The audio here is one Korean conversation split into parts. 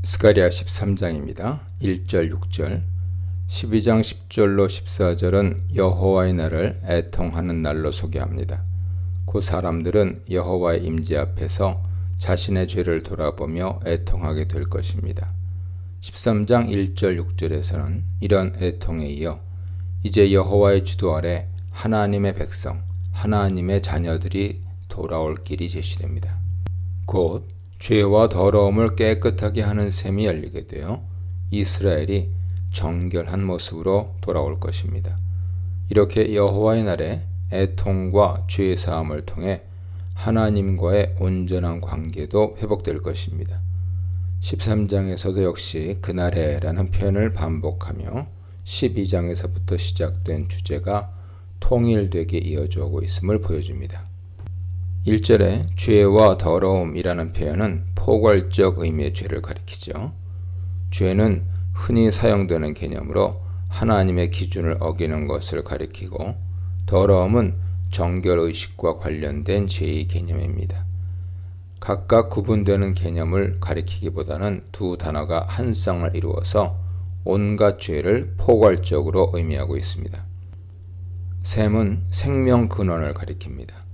스가랴 13장입니다. 1절 6절 12장 10절로 14절은 여호와의 날을 애통하는 날로 소개합니다. 그 사람들은 여호와의 임재 앞에서 자신의 죄를 돌아보며 애통하게 될 것입니다. 13장 1절 6절에서는 이런 애통에 이어 이제 여호와의 주도 아래 하나님의 백성, 하나님의 자녀들이 돌아올 길이 제시됩니다. 곧 죄와 더러움을 깨끗하게 하는 셈이 열리게 되어 이스라엘이 정결한 모습으로 돌아올 것입니다. 이렇게 여호와의 날에 애통과 죄 사함을 통해 하나님과의 온전한 관계도 회복될 것입니다. 13장에서도 역시 그날에라는 표현을 반복하며 12장에서부터 시작된 주제가 통일되게 이어져 오고 있음을 보여줍니다. 1절에 죄와 더러움이라는 표현은 포괄적 의미의 죄를 가리키죠. 죄는 흔히 사용되는 개념으로 하나님의 기준을 어기는 것을 가리키고, 더러움은 정결의식과 관련된 죄의 개념입니다. 각각 구분되는 개념을 가리키기보다는 두 단어가 한 쌍을 이루어서 온갖 죄를 포괄적으로 의미하고 있습니다. 셈은 생명 근원을 가리킵니다.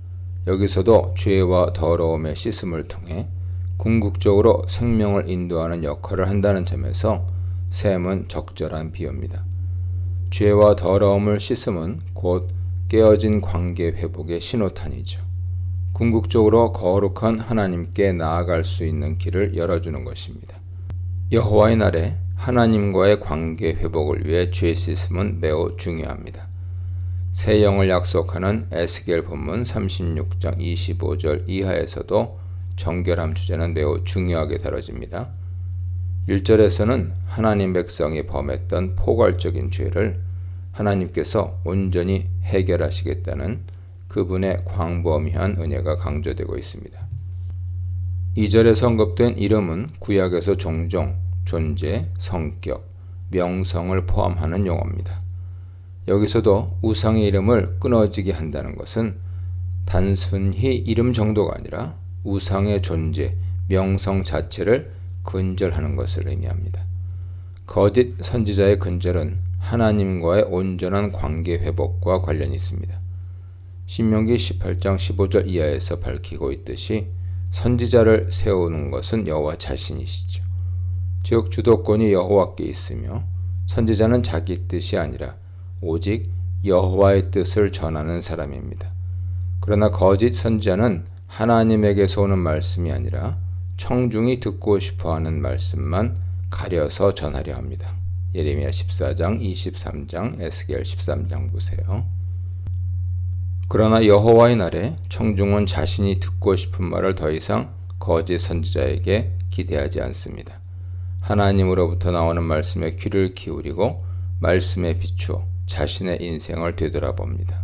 여기서도 죄와 더러움의 씻음을 통해 궁극적으로 생명을 인도하는 역할을 한다는 점에서 셈은 적절한 비유입니다. 죄와 더러움을 씻음은 곧 깨어진 관계 회복의 신호탄이죠. 궁극적으로 거룩한 하나님께 나아갈 수 있는 길을 열어주는 것입니다. 여호와의 날에 하나님과의 관계 회복을 위해 죄 씻음은 매우 중요합니다. 새 영을 약속하는 에스겔 본문 36장 25절 이하에서도 정결함 주제는 매우 중요하게 다뤄집니다. 1절에서는 하나님 백성이 범했던 포괄적인 죄를 하나님께서 온전히 해결하시겠다는 그분의 광범위한 은혜가 강조되고 있습니다. 2절에서 언급된 이름은 구약에서 종종 존재, 성격, 명성을 포함하는 용어입니다. 여기서도 우상의 이름을 끊어지게 한다는 것은 단순히 이름 정도가 아니라 우상의 존재, 명성 자체를 근절하는 것을 의미합니다. 거짓 선지자의 근절은 하나님과의 온전한 관계 회복과 관련이 있습니다. 신명기 18장 15절 이하에서 밝히고 있듯이 선지자를 세우는 것은 여호와 자신이시죠. 즉 주도권이 여호와께 있으며 선지자는 자기 뜻이 아니라 오직 여호와의 뜻을 전하는 사람입니다. 그러나 거짓 선지자는 하나님에게서 오는 말씀이 아니라 청중이 듣고 싶어하는 말씀만 가려서 전하려 합니다. 예레미야 14장, 23장, 에스겔 13장 보세요. 그러나 여호와의 날에 청중은 자신이 듣고 싶은 말을 더 이상 거짓 선지자에게 기대하지 않습니다. 하나님으로부터 나오는 말씀에 귀를 기울이고 말씀에 비추어 자신의 인생을 되돌아봅니다.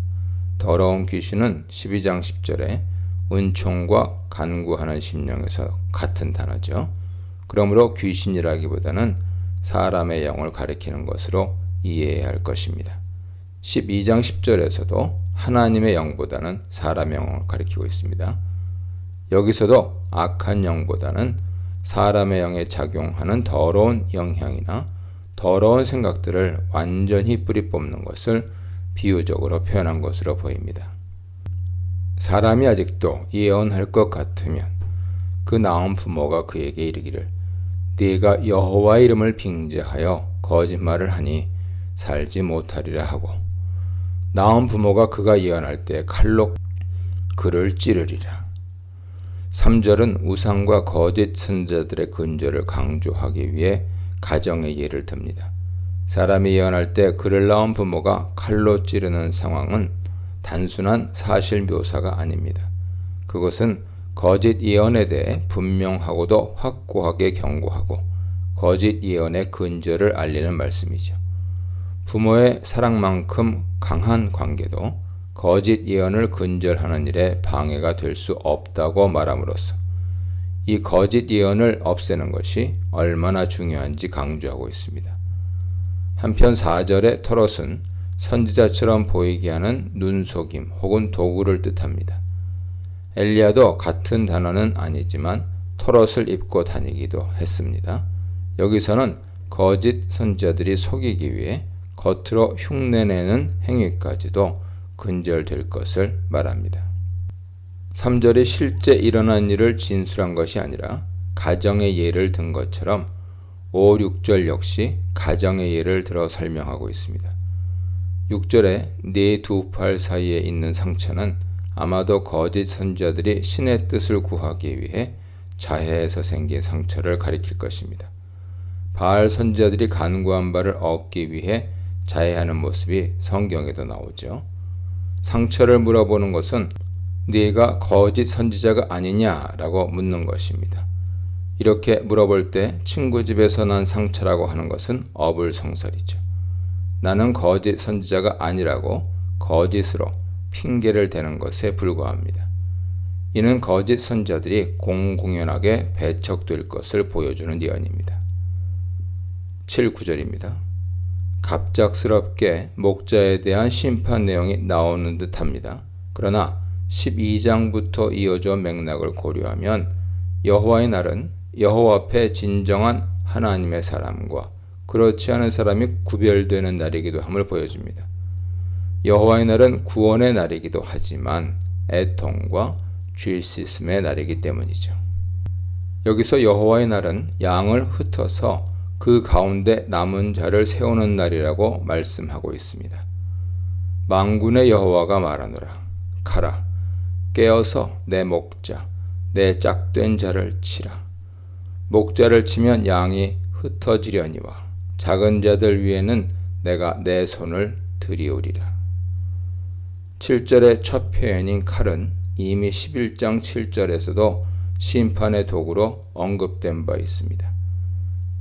더러운 귀신은 12장 10절에 은총과 간구하는 심령에서 같은 단어죠. 그러므로 귀신이라기보다는 사람의 영을 가리키는 것으로 이해해야 할 것입니다. 12장 10절에서도 하나님의 영보다는 사람의 영을 가리키고 있습니다. 여기서도 악한 영보다는 사람의 영에 작용하는 더러운 영향이나 더러운 생각들을 완전히 뿌리 뽑는 것을 비유적으로 표현한 것으로 보입니다. 사람이 아직도 예언할 것 같으면 그 낳은 부모가 그에게 이르기를 네가 여호와의 이름을 빙자하여 거짓말을 하니 살지 못하리라 하고, 낳은 부모가 그가 예언할 때 칼로 그를 찌르리라. 3절은 우상과 거짓 선지자들의 근절을 강조하기 위해 가정의 예를 듭니다. 사람이 예언할 때 그를 낳은 부모가 칼로 찌르는 상황은 단순한 사실 묘사가 아닙니다. 그것은 거짓 예언에 대해 분명하고도 확고하게 경고하고 거짓 예언의 근절을 알리는 말씀이죠. 부모의 사랑만큼 강한 관계도 거짓 예언을 근절하는 일에 방해가 될 수 없다고 말함으로써 이 거짓 예언을 없애는 것이 얼마나 중요한지 강조하고 있습니다. 한편 4절의 토롯은 선지자처럼 보이게 하는 눈속임 혹은 도구를 뜻합니다. 엘리야도 같은 단어는 아니지만 토롯을 입고 다니기도 했습니다. 여기서는 거짓 선지자들이 속이기 위해 겉으로 흉내내는 행위까지도 근절될 것을 말합니다. 3절이 실제 일어난 일을 진술한 것이 아니라 가정의 예를 든 것처럼 5, 6절 역시 가정의 예를 들어 설명하고 있습니다. 6절에 네 두 팔 사이에 있는 상처는 아마도 거짓 선지자들이 신의 뜻을 구하기 위해 자해에서 생긴 상처를 가리킬 것입니다. 바알 선지자들이 간구한 바를 얻기 위해 자해하는 모습이 성경에도 나오죠. 상처를 물어보는 것은 네가 거짓 선지자가 아니냐라고 묻는 것입니다. 이렇게 물어볼 때 친구 집에서 난 상처라고 하는 것은 어불성설이죠. 나는 거짓 선지자가 아니라고 거짓으로 핑계를 대는 것에 불과합니다. 이는 거짓 선지자들이 공공연하게 배척될 것을 보여주는 예언입니다. 7, 9절입니다. 갑작스럽게 목자에 대한 심판 내용이 나오는 듯합니다. 그러나 12장부터 이어져 맥락을 고려하면 여호와의 날은 여호와 앞에 진정한 하나님의 사람과 그렇지 않은 사람이 구별되는 날이기도 함을 보여줍니다. 여호와의 날은 구원의 날이기도 하지만 애통과 죄 씻음의 날이기 때문이죠. 여기서 여호와의 날은 양을 흩어서 그 가운데 남은 자를 세우는 날이라고 말씀하고 있습니다. 만군의 여호와가 말하노라. 가라, 깨어서 내 목자, 내 짝된 자를 치라. 목자를 치면 양이 흩어지려니와 작은 자들 위에는 내가 내 손을 들이우리라. 7절의 첫 표현인 칼은 이미 11장 7절에서도 심판의 도구로 언급된 바 있습니다.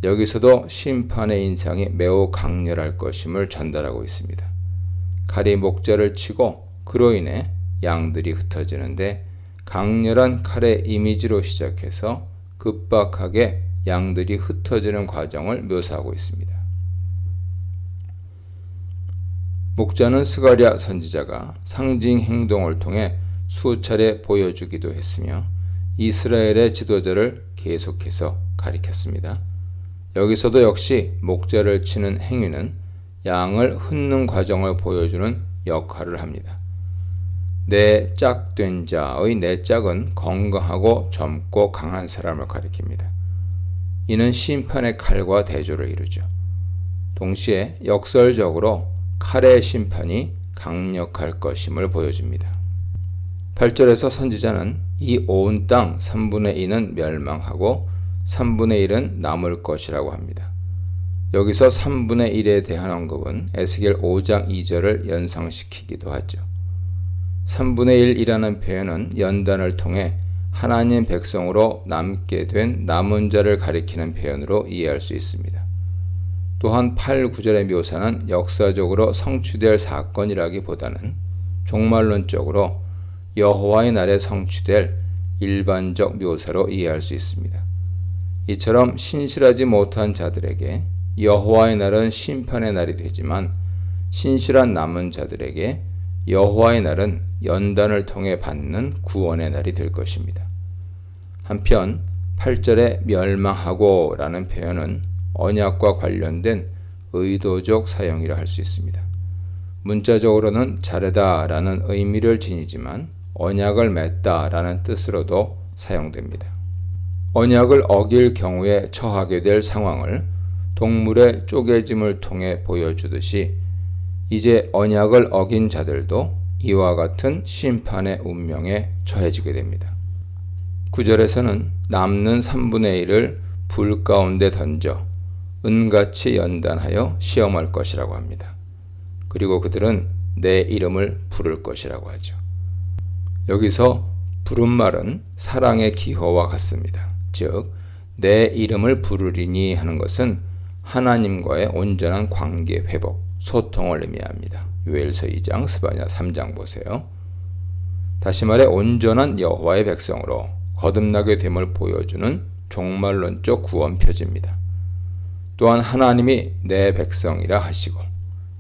여기서도 심판의 인상이 매우 강렬할 것임을 전달하고 있습니다. 칼이 목자를 치고 그로 인해 양들이 흩어지는데 강렬한 칼의 이미지로 시작해서 급박하게 양들이 흩어지는 과정을 묘사하고 있습니다. 목자는 스가랴 선지자가 상징 행동을 통해 수차례 보여주기도 했으며 이스라엘의 지도자를 계속해서 가리켰습니다. 여기서도 역시 목자를 치는 행위는 양을 흩는 과정을 보여주는 역할을 합니다. 내 짝된 자의 내 짝은 건강하고 젊고 강한 사람을 가리킵니다. 이는 심판의 칼과 대조를 이루죠. 동시에 역설적으로 칼의 심판이 강력할 것임을 보여줍니다. 8절에서 선지자는 이 온 땅 3분의 2는 멸망하고 3분의 1은 남을 것이라고 합니다. 여기서 3분의 1에 대한 언급은 에스겔 5장 2절을 연상시키기도 하죠. 3분의 1이라는 표현은 연단을 통해 하나님 백성으로 남게 된 남은 자를 가리키는 표현으로 이해할 수 있습니다. 또한 8, 9절의 묘사는 역사적으로 성취될 사건이라기보다는 종말론적으로 여호와의 날에 성취될 일반적 묘사로 이해할 수 있습니다. 이처럼 신실하지 못한 자들에게 여호와의 날은 심판의 날이 되지만 신실한 남은 자들에게 여호와의 날은 연단을 통해 받는 구원의 날이 될 것입니다. 한편 8절에 멸망하고 라는 표현은 언약과 관련된 의도적 사용이라 할 수 있습니다. 문자적으로는 자르다 라는 의미를 지니지만 언약을 맺다 라는 뜻으로도 사용됩니다. 언약을 어길 경우에 처하게 될 상황을 동물의 쪼개짐을 통해 보여주듯이 이제 언약을 어긴 자들도 이와 같은 심판의 운명에 처해지게 됩니다. 9절에서는 남는 3분의 1을 불 가운데 던져 은같이 연단하여 시험할 것이라고 합니다. 그리고 그들은 내 이름을 부를 것이라고 하죠. 여기서 부른 말은 사랑의 기호와 같습니다. 즉, 내 이름을 부르리니 하는 것은 하나님과의 온전한 관계 회복, 소통을 의미합니다. 요엘서 2장, 스바냐 3장 보세요. 다시 말해 온전한 여호와의 백성으로 거듭나게 됨을 보여주는 종말론적 구원 표지입니다. 또한 하나님이 내 백성이라 하시고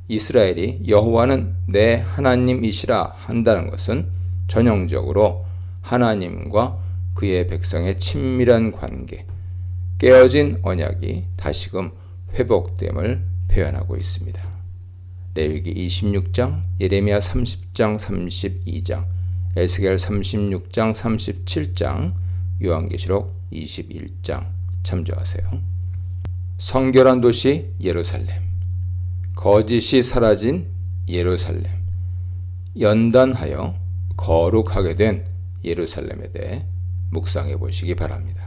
이스라엘이 여호와는 내 하나님이시라 한다는 것은 전형적으로 하나님과 그의 백성의 친밀한 관계, 깨어진 언약이 다시금 회복됨을 표현하고 있습니다. 레위기 26장, 예레미야 30장, 32장, 에스겔 36장, 37장, 요한계시록 21장 참조하세요. 성결한 도시 예루살렘, 거짓이 사라진 예루살렘, 연단하여 거룩하게 된 예루살렘에 대해 묵상해 보시기 바랍니다.